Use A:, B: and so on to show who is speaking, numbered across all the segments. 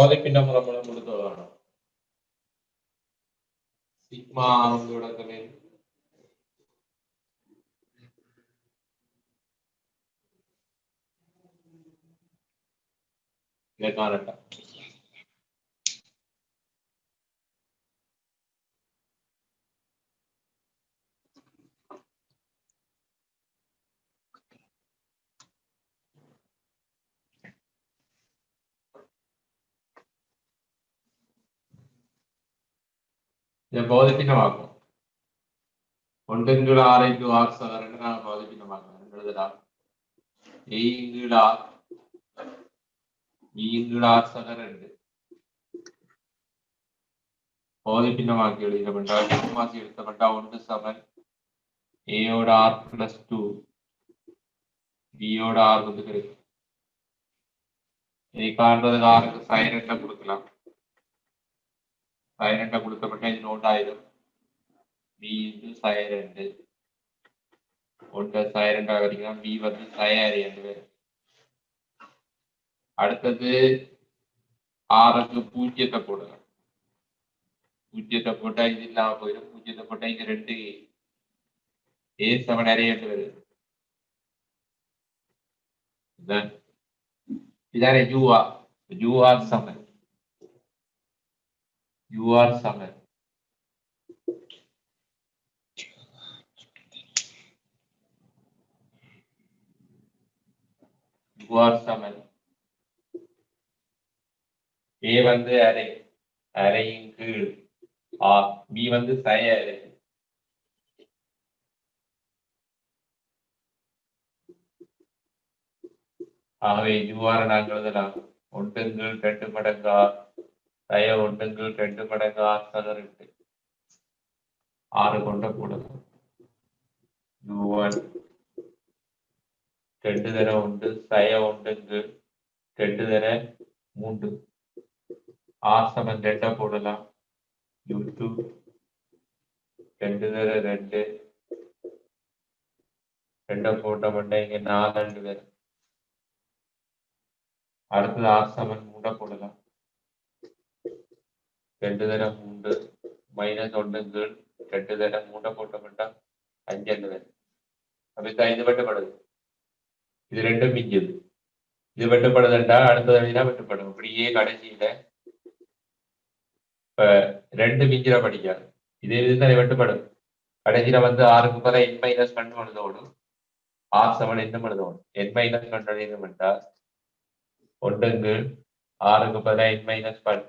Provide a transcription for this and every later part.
A: பாதிப்பின்ன மூலம் கொடுத்தതാണ് സിഗ്മ കൊണ്ട് കിടക്കുന്നത് ഇതേ കാണട്ടെ ബോധിപ്പിന്നമാക്കും ஒன்றுங்குள் ஆர் இன்டு ஆர் சகரன்னு நான் பாதிப்பின்னமாக்கிறேன் எழுதலாம் ஏ இங்குள் ஆர் பி இங்குள் ஆர் சகரண்டு பாதிப்பின்னமாக்கி எழுதினமென்றால் மாசி எடுத்தப்பட்டா 1 சமன் ஏயோட ஆர் பிளஸ் 2 பியோட ஆர் வந்து கிடைக்கும் இதை காண்றதுக்கு ஆருக்கு சைனட்டை கொடுக்கலாம் சைனட்டை கொடுத்தப்பட்டா இது நோட் ஆயிடும் பி இன்டு சைரண்டு ஒன்றை சைரண்டாக வரைக்கும் பி வந்து சயாரி என்று பேர் அடுத்தது ஆறுக்கு பூஜ்ஜியத்தை போடலாம் பூஜ்ஜியத்தை போட்டா இது இல்லாம போயிடும் பூஜ்ஜியத்தை போட்டா இங்க 2 ஏ சமன் அரை என்று வருது இதானே யூஆர் சமன் யூஆர் சமன் யூஆர் சமன் ஏ வந்து அரை அரையின் கீழ் ஆர் பி வந்து சய அரை ஆகவே யூஆர் நாங்கள் எழுதலாம் 1 2 மடங்கு ஆர் சய 1 2 மடங்கு ஆர் சகர் 6 கொண்ட போடலாம் யூஆர் 2 தர 1 சய 1 2 தர 3 ஆர் சமன் 2 போடலாம் யூ2 2 தர 2 2 போட்ட மட்டும் இங்க 4 பேர் அடுத்தது ஆர் சமன் 3 போடலாம் 2 தர 3 மைனஸ் 1 2 தர 3 போட்ட மட்டும் 5 பேர் அப்ப இது வெட்டப்படுது இது ரெண்டும் மிஞ்சுது இது வெட்டப்படுதுன்றா அடுத்த தடவை வெட்டப்படும் இப்படியே கடைசியில இப்ப 2 மிஞ்சிர படிக்காது இதே இதுதான் வெட்டப்படும் கடைசியில வந்து 6க்கு பதிலா n மைனஸ் 1 எழுதோடும் ஆர் சமன் என்ன எழுதோடும் n மைனஸ் 1 எழுதமெண்டா 1 6க்கு பதிலா n மைனஸ் 1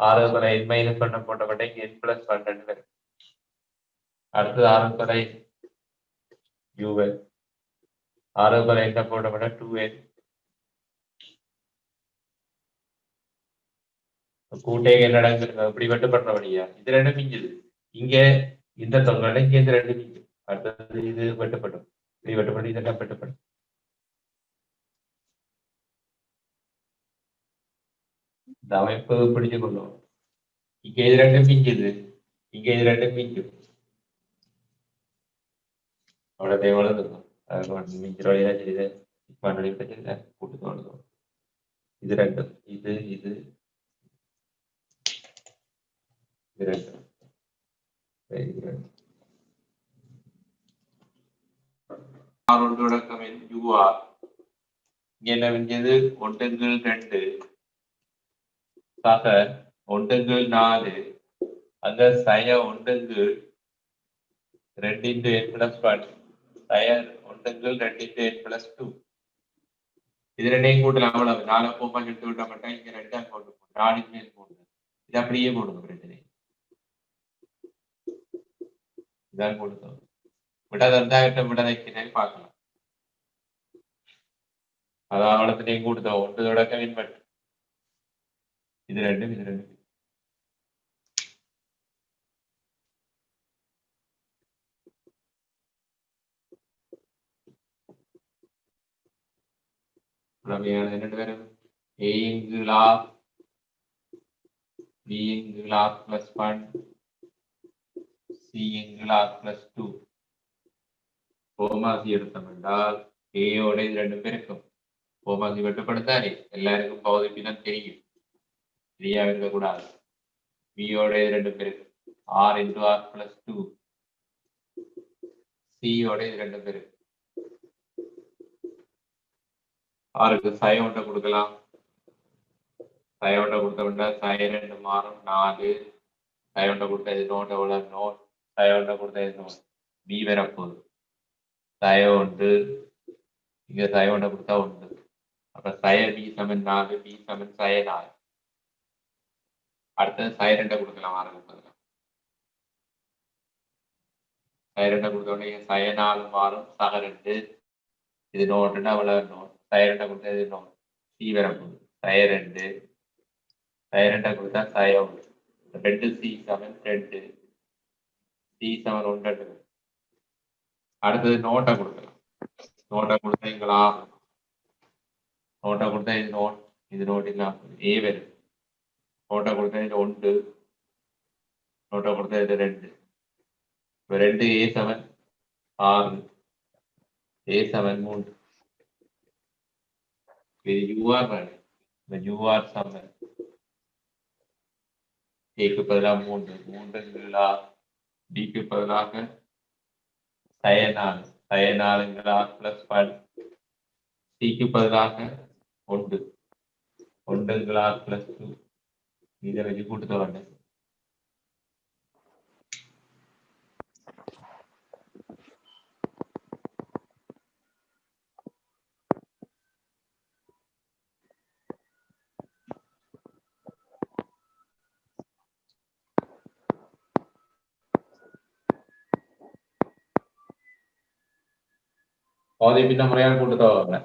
A: 6க்கு பதிலா n மைனஸ் 1 போட்டப்பட்ட n பிளஸ் 1 வரும் அடுத்தது 6க்கு பதிலா யூஎல் 6க்கு பதிலா என்ன போட்டப்பட்ட 2n கூட்டேக என்ன நடக்குது இப்படி வெட்டப்படுற வழியா இது ரெண்டு மிஞ்சுது இங்க இந்த தொங்கல் இங்க இந்த ரெண்டு மிஞ்சு அடுத்தது இது வெட்டப்படும் இப்படி வெட்டப்படும் இதெல்லாம் வெட்டப்படும் இந்த அமைப்பு பிடிச்சு கொள்ளும் இங்க இது ரெண்டு மிஞ்சுது இங்க இது ரெண்டு மிஞ்சும் அவ்வளவு தேவையான இருக்கும் அதுக்கு மிஞ்சிற வழியா செய்து கூட்டு தோணுது இது ரெண்டும் இது இது என்ன மிஞ்சது 1 2 சக 1 4 அந்த சய 1 2 n plus 1 சய 1 2 n plus 2 இது ரெண்டையும் கூட்டலாம் அவ்வளவு 4 போமா எடுத்து விட்டா மட்டும் இங்க 2 அக்கௌண்ட் போட்டு 4 மேல் போடுது இது அப்படியே போடுங்க பிரச்சனை இதான் கொடுத்தோம் விடாத விடதைக்கிறேன் பார்க்கலாம் அதான் அவளத்தினையும் கொடுத்தோம் 1 தொடக்கம் இன்வெர்ட் இது ரெண்டு என்னென்று வரும் a இங்குள் r b இங்குள் r plus 1 c இங்குள் r plus 2 கோமாசி எடுத்தோம் என்றால் a யோட இது ரெண்டு பெருக்கும் ஓமாங்கி வெட்டுப்படுத்தானே எல்லாருக்கும் பகுதி பின்னம் தெரியும். தெரியாம இருக்கக்கூடாது. பியோட ரெண்டு பேருக்கு ஆர் இன்டூ ஆர் பிளஸ் 2 சியோட ரெண்டு பேருக்கு ஆருக்கு சயோண்ட கொடுக்கலாம். சயோண்ட கொடுத்தோம்னா சய 2 மாறும் 4. சயோண்ட கொடுத்த இது நோட் எவ்வளவு நோட். சயோண்ட கொடுத்த இது நோட் பி வரப்போகுது. சய 1 இங்க சயோண்ட கொடுத்தா 1. அப்ப சய பி சமன் 4 பி சமன் சய 4. அடுத்தது சய 2 கொடுக்கலாம் ஆரம்பிப்பது. சய 2 கொடுத்த உடனே சய 4 மாறும் சக 2. இது நோட்டுன்னா அவ்வளவு நோட். சய 2 கொடுத்தா இது நோட் சி வரப்போகுது. சய 2 சய 2 கொடுத்தா சய 1. 2 சி சமன் 2 சி சமன் 1. அடுத்தது நோட்டை கொடுக்கலாம். நோட்டை கொடுத்தா எங்களா நோட்டை கொடுத்தா இது நோட். இது நோட் இல்லாம ஏ வரும். நோட்டை கொடுத்தா இது 1. நோட்டை கொடுத்தா இது 2. இப்போ 2 ஏ சமன் 6 ஏ சமன் 3. இது யூஆர் தானே. இந்த யூஆர் சமன் ஏக்கு பதிலாக 3 3ங்களா டிக்கு பதிலாக சய 4 சய 4ங்களா பிளஸ் 5 சிக்கு பதிலாக 1 1ங்களா பிளஸ் 2 இதை வச்சு கூட்டு தரேன். பாதி பின்ன முறையாக கூட்டு தருவாங்க.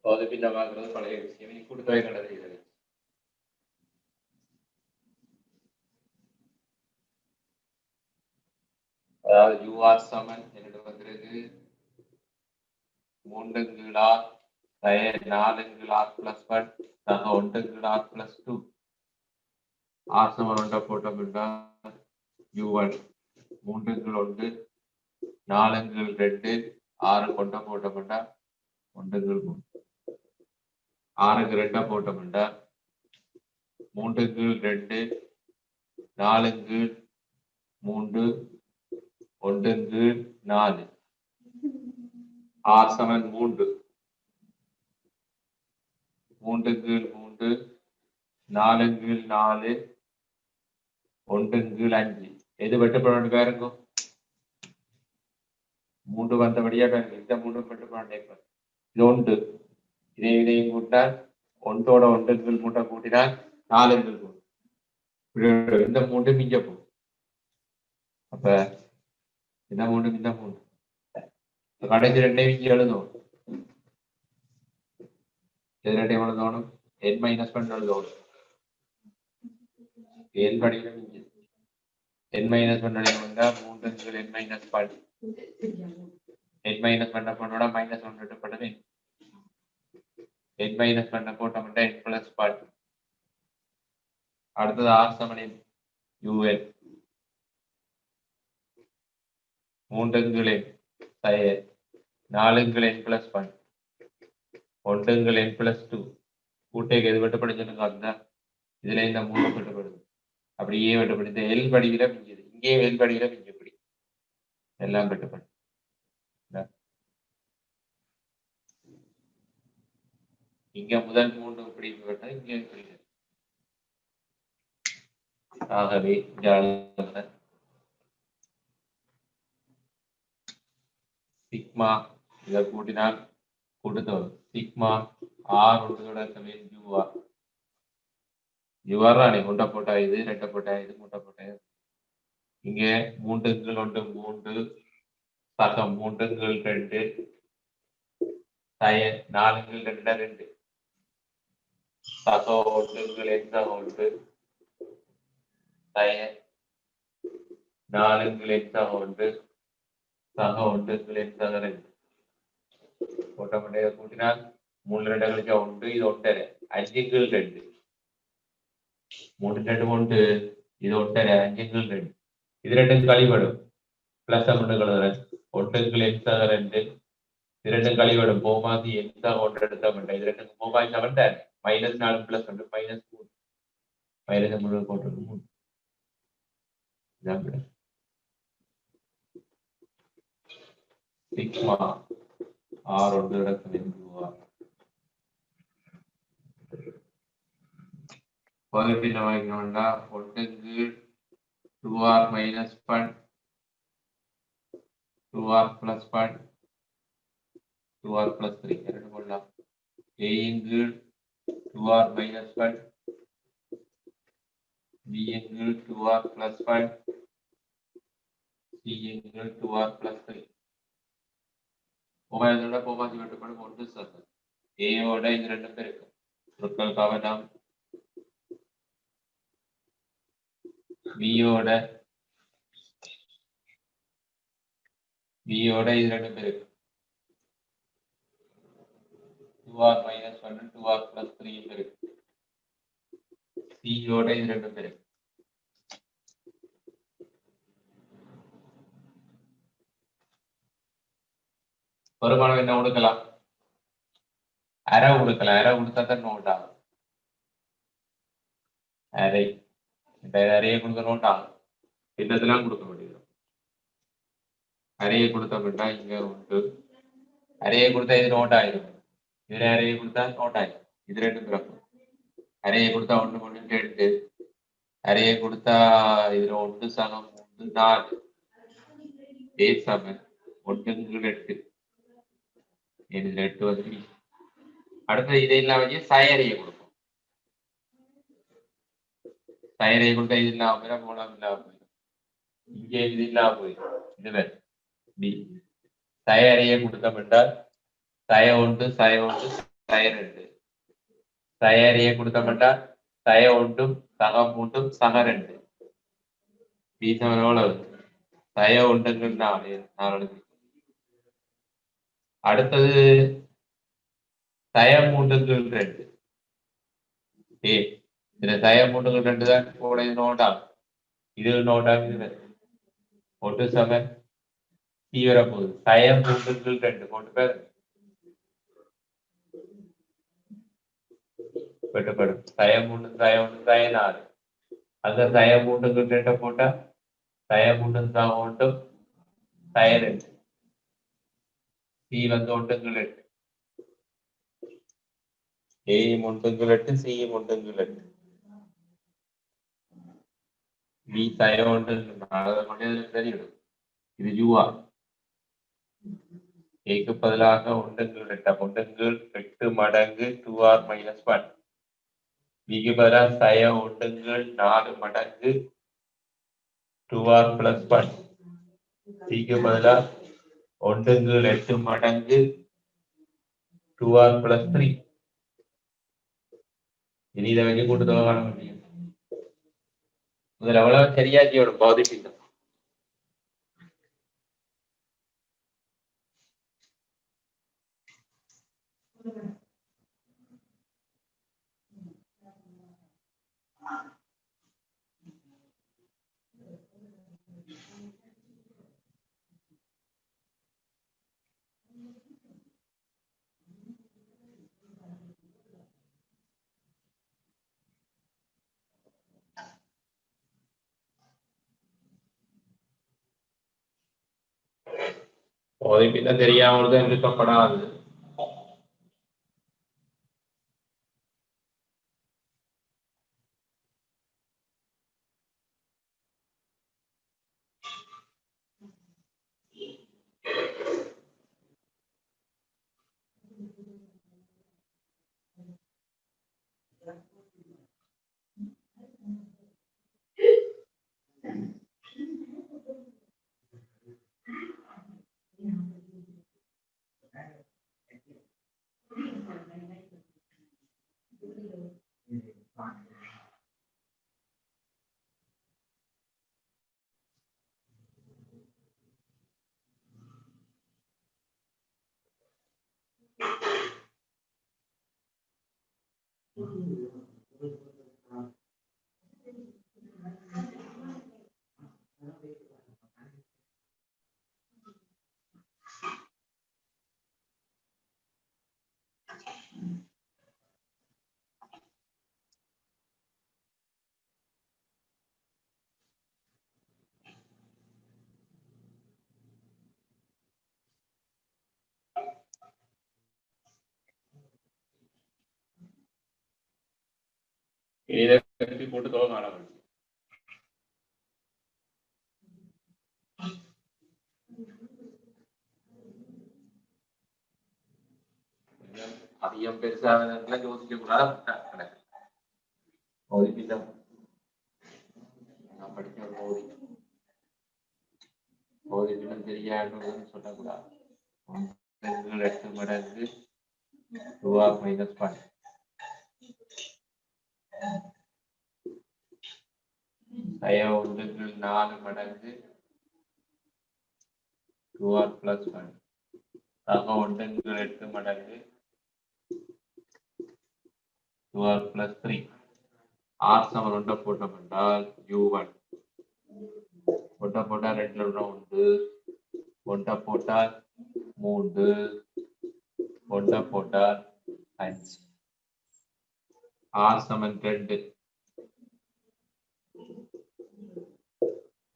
A: பாதி பின்ன வாங்குறது பழைய விஷயம். நீ கூட்டு தொகை நடந்தது. அதாவது யூஆர் சமன் என்னோட வந்துருக்கு 3ங்களா சய 4ங்களா பிளஸ் 1 சக 1ங்களா பிளஸ் 2 ஆர் சமன் 1 போட்டோம்னா யூ1 3ங்கள் 1 4ங்கள் 2 6 கொண்ட போட்டோம்னா 1ங்கள் 3 6க்கு 2 போட்டோம்னா 3ங்கள் 2 4ங்கள் 3 1ங்கள் 4 ஆர் சமன் 3 3ங்கள் 3 4ங்கள் 4 1ங்கள் 5 எது வெட்டப்பட பாருங்க. 3 வந்தபடியா பாருங்க. இந்த 3 வெட்டப்பட இது 1 இதையும் கூட்டால் 1ஓட 1ங்கள் 3 கூட்டினால் 4ங்கள் 3 இந்த 3 மிஞ்ச போகும். அப்ப இந்த 3 இந்த 3 கடைசி 2 இங்க எழுதும். எதிரட்டை எழுதணும் n மைனஸ் பண்ண எழுதணும் n படிக்கிற n மைனஸ் பண்ண எழுதணும்னா 3 n மைனஸ் பண்ண n மைனஸ் பண்ண பண்ணோட மைனஸ் 1 படுது n மைனஸ் பண்ண போட்டோம்னா n பிளஸ் பட் அடுத்தது r சமன் un 3 சயர் 4 n plus 1 1 n plus 2 கூட்டைக்கு எது வெட்டப்படும் சொல்லுங்க அதுதான் இதுல இந்த 3 வெட்டப்படுது அப்படியே வெட்டப்படுது எல் படிவில மிஞ்சுது இங்கே எல் படிவில மிஞ்சு இப்படி எல்லாம் வெட்டப்படும் இங்க முதல் 3 இப்படி வெட்டா இங்கே இப்படி ஆகவே சிக்மா இதை கூட்டினால் கூட்டுத்தொகை சிக்மா ஆர் ஒன்றோட சமயம் யூஆர் யூஆர் தானே ஒன்றை போட்டா இது ரெண்டை போட்டா இது மூட்டை போட்டா இது இங்க 3 1 3 சகம் 3 2 சய 4 2 2 சக 1 எந்த 1 சய 4 எந்த 1 சக 1 எந்த 2 போட்டோமேட்டிக்கா கூட்டினால் 3 2 கழிச்சா 1 இது 1 5 2 3 2 1 இது 1 5 2 இது ரெண்டும் கழிவடும் பிளஸ் 1 கழுவுறேன் 1 எக்ஸா 2 இது ரெண்டும் கழிவடும் போமாதி எக்ஸா 1 எடுத்தா மாட்டேன் இது ரெண்டும் போமாதி 7 மைனஸ் 4 பிளஸ் 1 மைனஸ் 3 மைனஸ் 3 போட்டு 3 இதான் சிக்மா ஆர் ஒன்று இடத்துல பகுதி வாங்கினோம்னா 1 2r minus 1 2r plus 1 2r plus 3 ಎರಡು ಕೊಡலாம் a into 2r minus 1 b into 2r plus 1 c into 2r plus 3 போமாதியோட போமாதி வெட்டப்படும் 1 சமம் a ஓட இது ரெண்டும் பெருக்கும் பொருட்களுக்காக நாம் b ஓட இது ரெண்டும் பெருக்கும் 2r minus 1 2r plus 3 பெருக்கும் c ஓட இது ரெண்டும் பெருக்கும் வருமானம் என்ன கொடுக்கலாம் அரை கொடுக்கலாம் அரை கொடுத்தா தான் நோட் ஆகும் அரை அரையை கொடுக்க நோட் ஆகும் என்னதெல்லாம் கொடுக்க முடியும் அரையை கொடுத்தோம்னா இங்க உண்டு அரையை கொடுத்தா இது நோட் ஆயிரும் இதுல அரையை கொடுத்தா நோட் ஆயிரும் இது ரெண்டு பிறக்கும் அரையை கொடுத்தா 1 1 2 அரையை கொடுத்தா இதுல 1 சமம் 3 4 8 சமம் 1 8 இதுல 8 வந்து அடுத்து இதை இல்லாம வச்சு சயரையை கொடுப்போம் சயரையை கொடுத்தா இது இல்லாம மூலம் இல்லாம போயிடும் இங்கே இது இல்லாம போயிடும் இது டி சயரையை கொடுத்தோம் என்றால் சய 1 சய 1 சய 2 சயரையை கொடுத்தோம் என்றால் சய 1 சக 3 சக 2 பி சமம் எவ்வளவு சய 1 4 அடுத்தது சய 3 2 ஏ இதுல சய 3 2 தான் கூட இது நோட் ஆகும் இது நோட் ஆகும் 1 சமம் சி வரப்போகுது சய 3 2 போட்டு பேர் வெட்டப்படும் சய 3 சய 1 சய 4 அந்த சய 3 2 போட்டா சய 3 சக 1 சய 2 சி வந்து 1 8 A 1 8 C 1 8 B சய 1 அதை கொண்டே தெரியும் இது UR ஏக்கு பதிலாக 1 8 8 மடங்கு 2r minus 1 பிக்கு பதிலாக சய 1 4 மடங்கு 2r plus 1 சிக்கு பதிலாக 1 8 மடங்கு 2r plus 3 இனி இதை வச்சு கூட்டு தொகை காண முடியும். முதல்ல எவ்வளவு சரியாக்கி வரும் பௌதி பின்னம். பௌதி பின்னம் தெரியாமல் தான் இருக்கப்படாது. இதை வச்சு கூட்டு தொகை காண முடியும். அதிகம் பெருசாக யோசிக்க கூடாது. பௌதி பின்னம் நான் படிச்ச ஒரு பௌதி பின்னம் தெரியாது சொல்லக்கூடாது. 8 மடங்கு 2r minus 1. saya 4 மடங்கு 2r plus 1. ஆக 8 மடங்கு 2r plus 3. r சமன் 1 போட்டோம் என்றால் u1. 1 போட்டால் 2 உண்டு, 1 போட்டால் 3, 1 போட்டால் 5. r சமன் 2.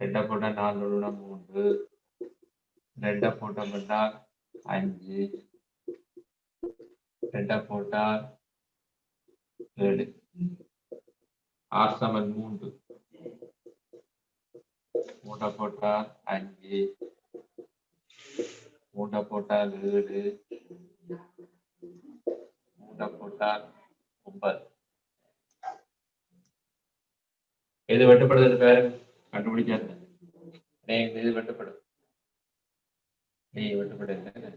A: 2 போட்டால் 4 3, 2 போட்டோம் என்றால் 5, 2 போட்டால் 7. r சமன் 3. 3 போட்டால் 5, 3 போட்டால் 7, 3 போட்டால் 9. எது வெட்டப்படுது பேரு கண்டுபிடிக்காது. இது வெட்டப்படும். நீ வெட்டப்படுது.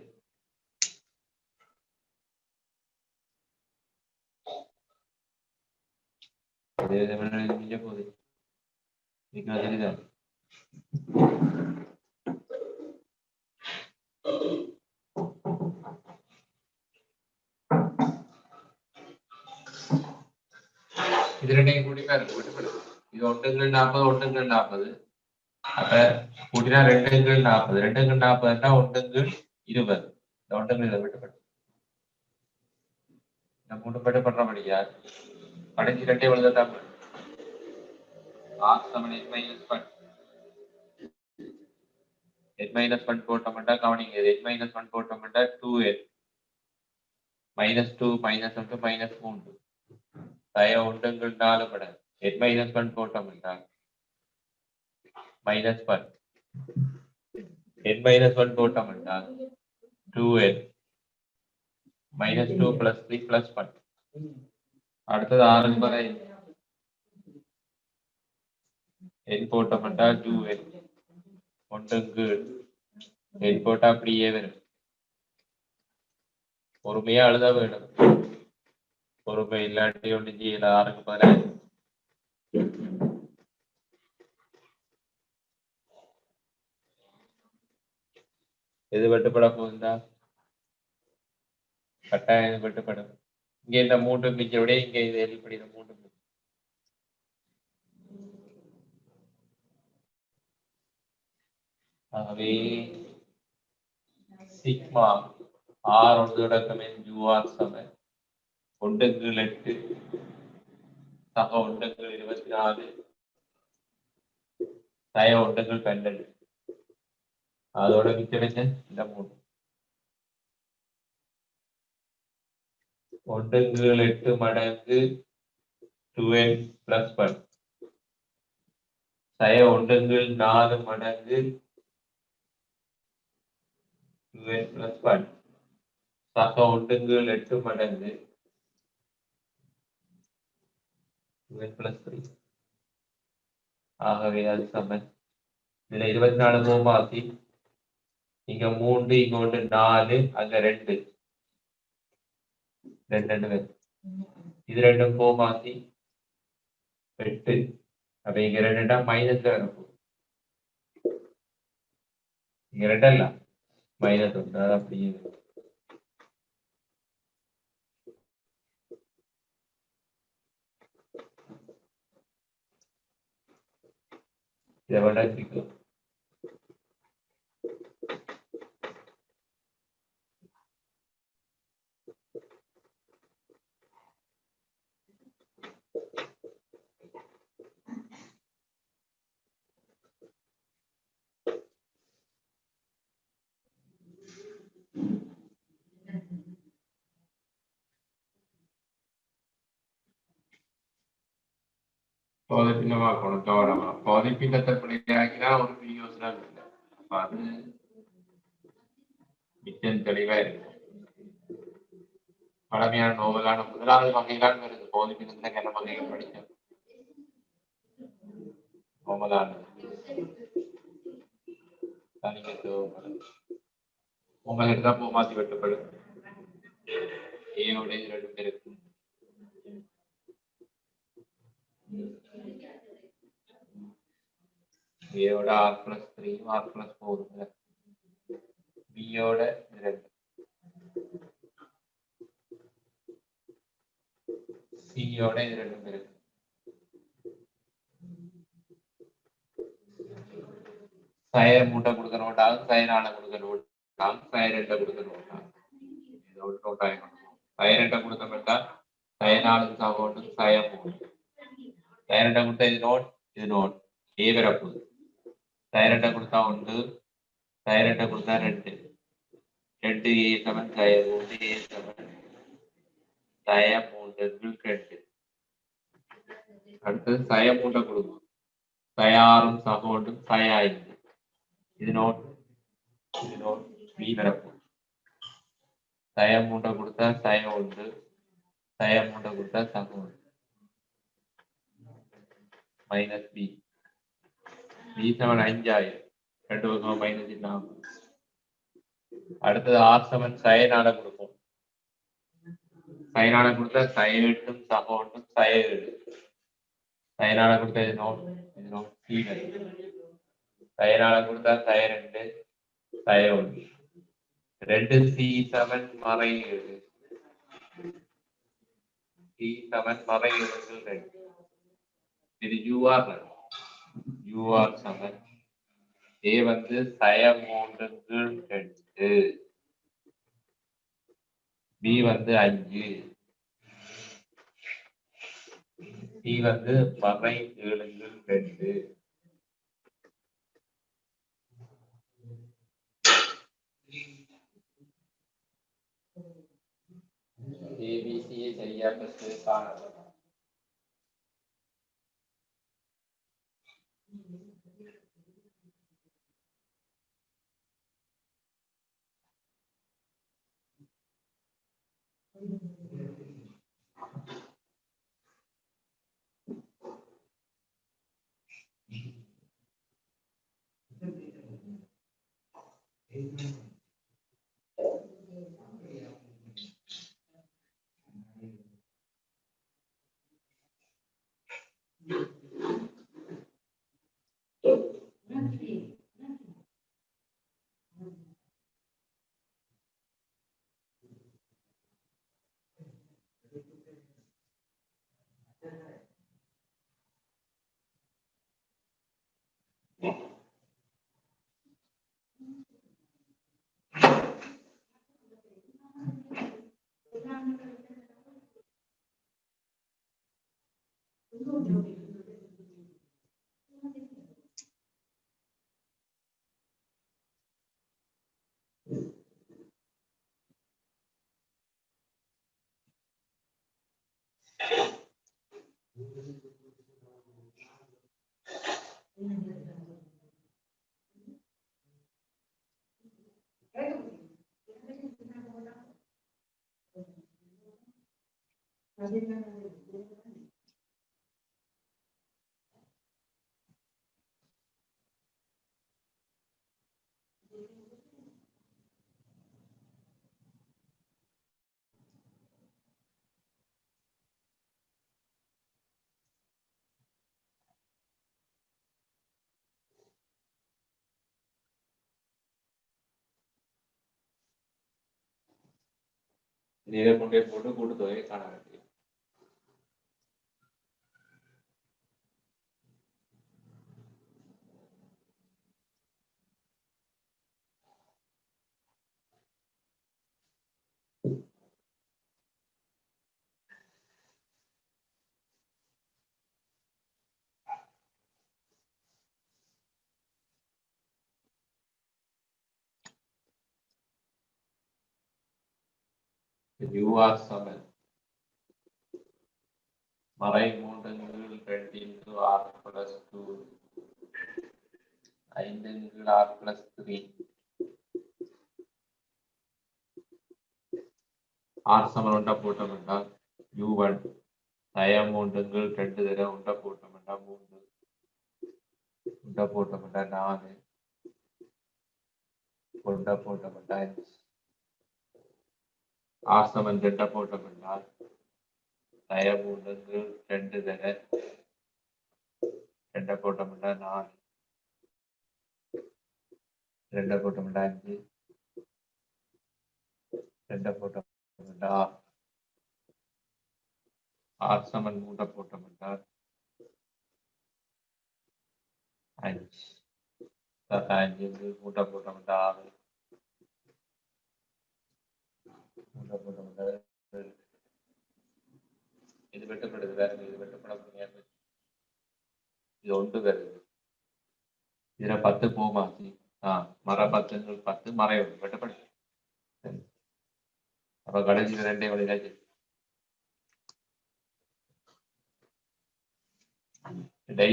A: போகுது தெரியுதா? இது ரெண்டையும் கூட்டி வெட்டப்படுது. இது 1 40 1 40. அப்ப கூட்டினா 2 40. 2 40ன்னா 1 20. இந்த 1 இதை வெட்டப்படும். நம்ம 3 வெட்டப்படுற மாதிரியா கடைசி 2 எழுதத்தான் r சமன் n minus 1. n minus 1 போட்டோம்னா கவனிங்க, n minus 1 போட்டோம்னா 2n minus 2 minus 1 minus 3. saya 1 4 மடங்கு n minus 1 போட்டோம்னா minus 1. n minus 1 போட்டோம்னா 2n minus 2 plus 3 plus 1. அடுத்தது 6 வரை n போட்டோம்னா 2n 1 n போட்டா அப்படியே வரும். பொறுமையா எழுத வேணும். பொறுமை இல்லாட்டி ஒன்று செய்யல 6க்கு 15 எது வெட்டுப்பட போகுதா கட்டாயம் இது வெட்டுப்படும் இங்க இந்த 3 மிச்ச விட இங்க இது எப்படி 3 ஆகவே சிக்மா ஆர் ஒன்றுடக்கமே ஜூஆர் சமன் 1/8 சக 1/24 சய 1/12 அதோட மிச்சம் இந்த 3 1/8 மடங்கு 2n plus 1 சய 1/4 மடங்கு 2n plus 1 சக 1/8 மடங்கு 2n plus 3 ஆகவே அது சமன் இதுல 24 போமாசி இங்க 3 இங்க 1 4 அங்க 2 2 இது ரெண்டும் போமாசி 8 அப்ப இங்க 2 மைனஸ்ல வரப்போகுது இங்க 2 இல்ல மைனஸ் 1 அது அப்படியே இதை விட சிக்கலாம் பாக்கணும் கவனமா பாதிப்பினத்தை பிள்ளையாக்கினா ஒரு யோசனை இல்லை அப்ப அது மிச்சம் தெளிவா இருக்கு பழமையான நோவலான முதலாவது வகைதான் வருது பாதிப்பினத்தை என்ன வகைகள் படிச்சோம் நோவலான உங்களை தான் மாற்றி வெட்டப்படும் ஏயோட 2 பேருக்கு ஏயோட r+3 r+4 பியோட 2 சியோட 2 பேருக்கு சய மூட்டை கொடுக்க நோட்டாகும் சய 4 கொடுக்க நோட்டாகும் சய 2 கொடுக்க நோட்டாகும் இதோட நோட்டாகும் சய 2 கொடுத்தப்பட்டா சய 4 சகோடு சய 3 சய 2 கொடுத்தா இது நோட் ஏ வரப்போகுது சய 2 கொடுத்தா 1 சய 2 கொடுத்தா 2 2 ஏ சமன் சய 3 ஏ சமன் சய 3 2 அடுத்தது சய 3 கொடுக்கும் சய 6 சகோடு சய 5 இது நோட் பி வரப்போகுது சய 3 கொடுத்தா சய 1 சய 3 கொடுத்தா சகோடு மைனஸ் பி பி சமன் 5000 2 பக்கம் மைனஸ் இல்லாம அடுத்தது ஆர் சமன் சய 4 கொடுக்கும் சய 4 கொடுத்தா சய 8 சகோடு சய 7 சய 4 கொடுத்தா இது நோட் சி சய 4 கொடுத்தா சய 2 சய 1 2 சி சமன் மறை 7 சி சமன் மறை 7 இது யூஆர் சமன் ஏ வந்து சய 3 2 பி வந்து 5 சி வந்து மறை 7 2 ஏபிசியை சரியா காணலாம் இதை கொண்டே போட்டு கூட்டுத்தொகையை காண வேண்டியது. UR சமன் மறை 3 2 into R plus 2 5 into R plus 3 R சமன் ஒன்றா போட்டோம் என்றால் U1 நயம் 3 2 தடவை ஒன்றா போட்டோம் என்றால் 3 ஒன்றா போட்டோம் என்றால் 4 ஒன்றா போட்டோம் என்றால் 5 R சமன் 2 போட்டோம் என்றால் நயம் 3 2 தடவை 2 போட்டோம் என்றால் 4 2 போட்டோம் என்றால் 5 2 போட்டோம் என்றால் R சமன் 3 போட்டோம் என்றால் 5 5 3 போட்டோம் என்றால் 6 3 போட்டோம் என்றால் இது வெட்டப்படுது வேற இது வெட்டப்பட முடியாது. இது ஒன்று வருது இதுல 10 போமாச்சு. மர 10 10 மறை ஒன்று வெட்டப்படுது. அப்ப கடைசியில் 2 வழியாச்சு.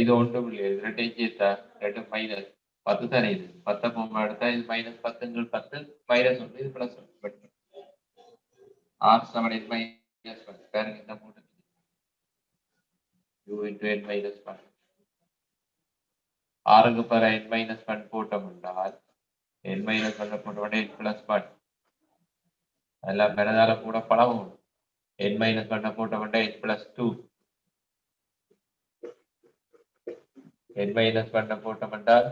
A: இது ஒன்று இது 2 சேர்த்தா 2 மைனஸ் 10 தானே. இது 10 போமா எடுத்தா இது மைனஸ் 10 10 மைனஸ் 1 இது பிளஸ் 1 ஆர் சமன் n மைனஸ் 1 பாருங்க இந்த மூணு u into n minus 1 ஆறுக்கு பர n minus 1 போட்டோம் என்றால் n minus 1 போட்டோம் n plus 1 அதெல்லாம் பிறதால கூட பழகும். n minus 1 போட்டோம் n plus 2 n minus 1 போட்டோம் என்றால்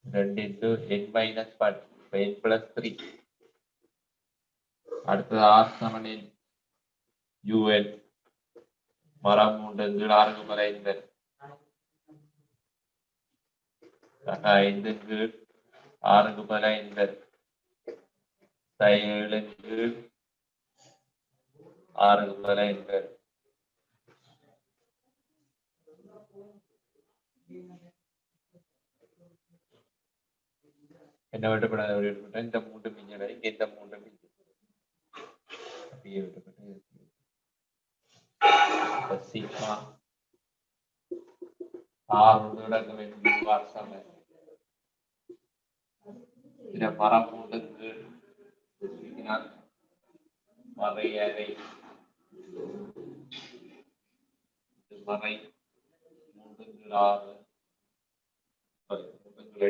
A: 2 into n minus 1 n plus 3 அடுத்தது r சமன் un மரம் 3 ஆறுக்கு பர n 5 ஆறுக்கு பர n 7 ஆறுக்கு பர n என்ன வெட்டப்படாத இந்த 3 மிஞ்சனை இந்த 3 மிஞ்சு அப்படியே வெட்டப்பட்டு சிக்மா மரம் 3 வரையறை மறை 3 6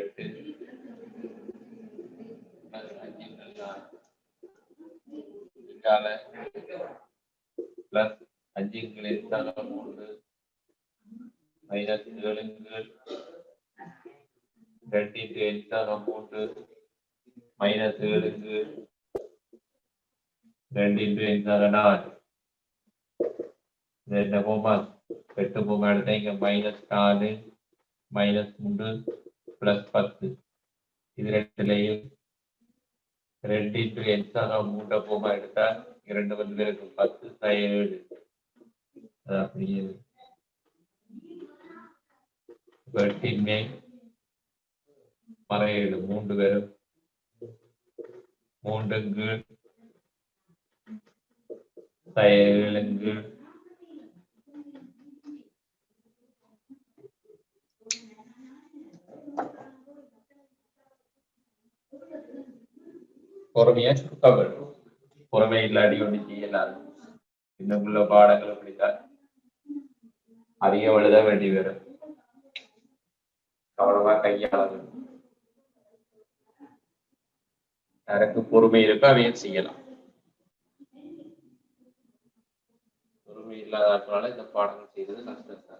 A: 8 பிளஸ் 5 3 மைனஸ் 7 2 3 மைனஸ் 7 2 4 என்ன போமா 8 போமா எடுத்தா இங்க மைனஸ் 4 மைனஸ் 3 பிளஸ் 10 இது ரெண்டுலையும் 2 3 போமா எடுத்தா 2 வந்து 10 7 அது அப்படியே வெட்டின்மை மறையீடு 3 பேரும் 3 7 பொறுமையா சுருக்க வேண்டும். பொறுமை இல்லாடி ஒன்று செய்யலாது. இன்னும் உள்ள பாடங்கள் அப்படித்தான் அதிகம் எழுத வேண்டி வரும். கவனமா கையாள வேண்டும். யாருக்கு பொறுமை இருக்கோ அவையும் செய்யலாம். பொறுமை இல்லாதனால இந்த பாடங்கள் செய்வது கஷ்டம்.